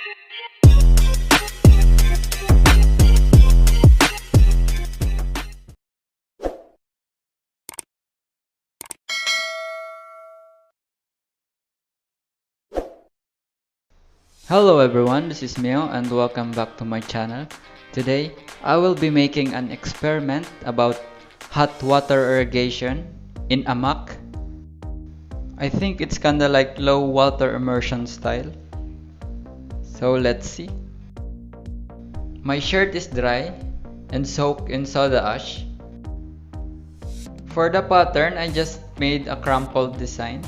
Hello everyone, this is Meo and welcome back to my channel. Today, I will be making an experiment about hot water irrigation in a mug. I think it's kinda like low water immersion style. So let's see. My shirt is dry and soaked in soda ash. For the pattern, I just made a crumpled design.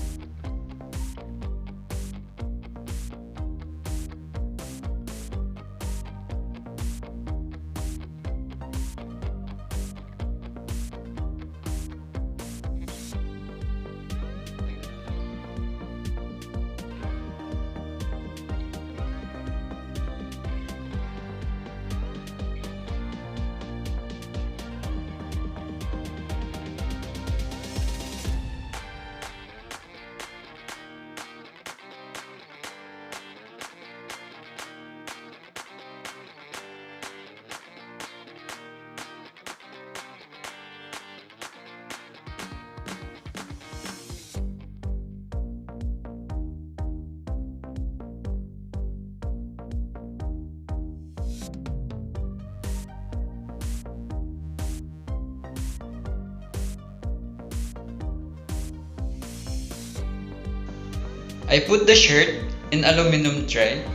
I put the shirt in aluminum tray.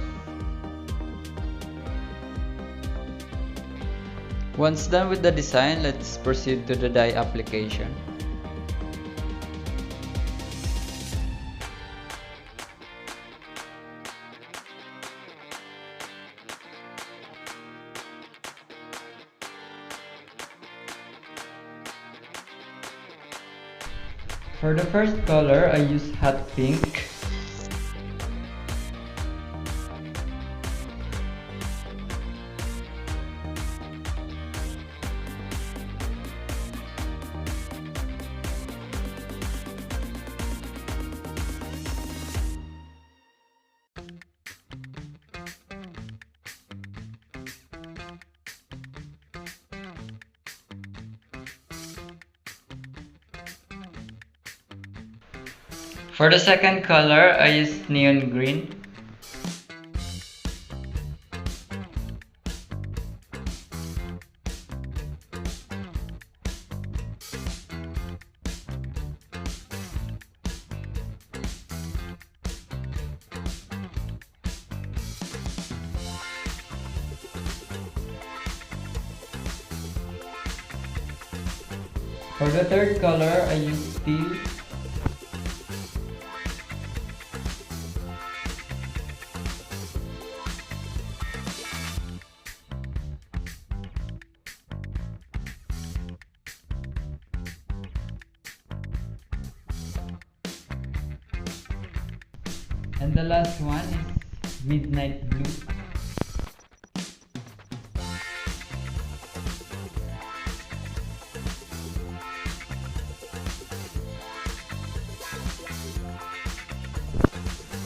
Once done with the design, let's proceed to the dye application. For the first color, I use hot pink. For the second color, I use neon green. For the third color, I use teal. And the last one is midnight blue.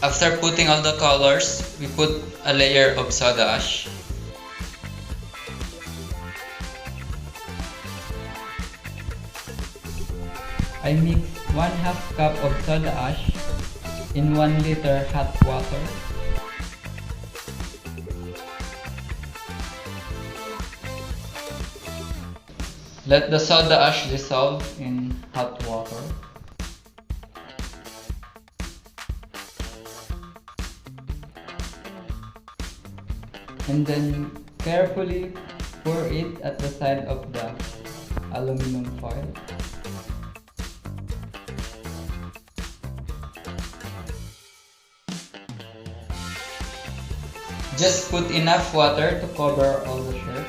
After putting all the colors, we put a layer of soda ash. I mix 1/2 cup of soda ash in 1 liter hot water. Let the soda ash dissolve in hot water. And then carefully pour it at the side of the aluminum foil. Just put enough water to cover all the shirt.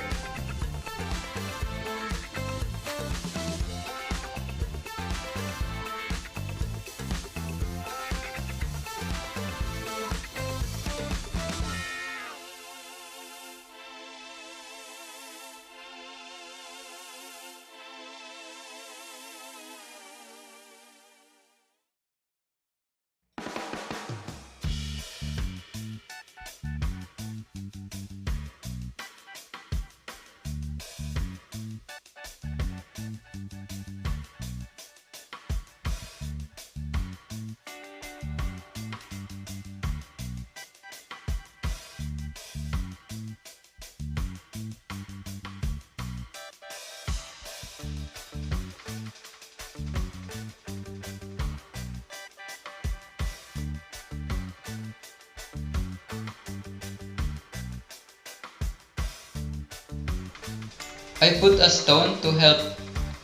I put a stone to help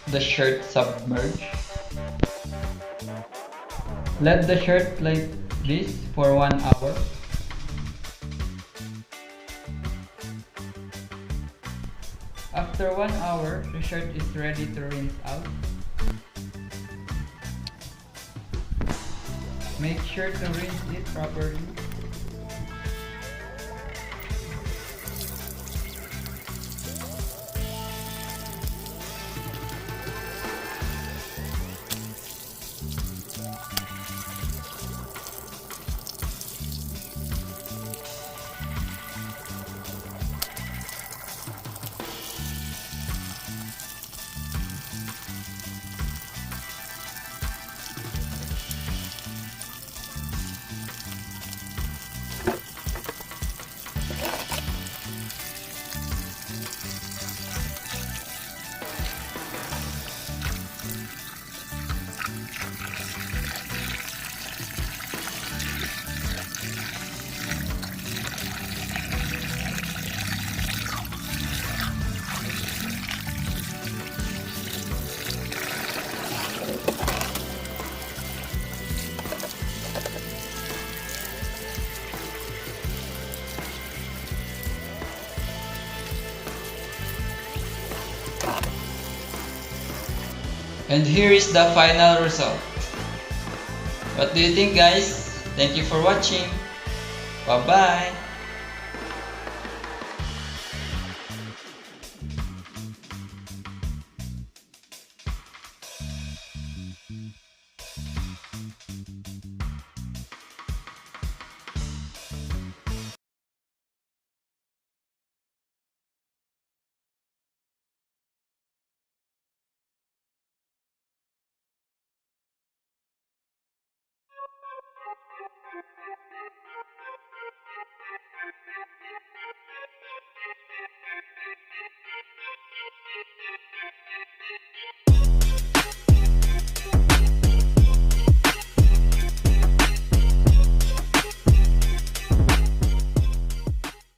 the shirt submerge. Let the shirt like this for 1 hour. After 1 hour, the shirt is ready to rinse out. Make sure to rinse it properly. And here is the final result. What do you think, guys? Thank you for watching. Bye bye.